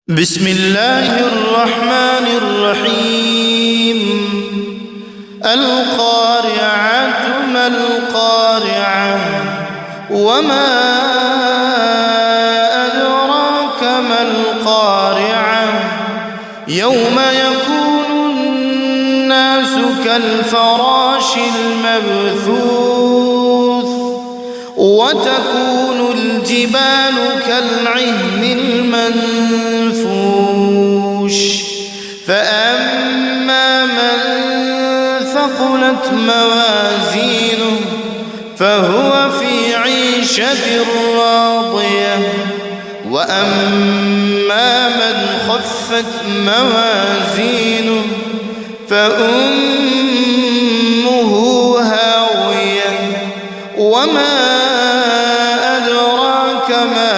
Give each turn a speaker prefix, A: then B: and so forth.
A: بسم الله الرحمن الرحيم. القارعة ما القارعة وما أدراك ما القارعة يوم يكون الناس كالفراش المبثوث وتكون الجبال كالعهن المنفوش فأما من ثقلت موازينه فهو في عيشة راضية وأما من خفت موازينه فأمه هاوية وما أدراك ما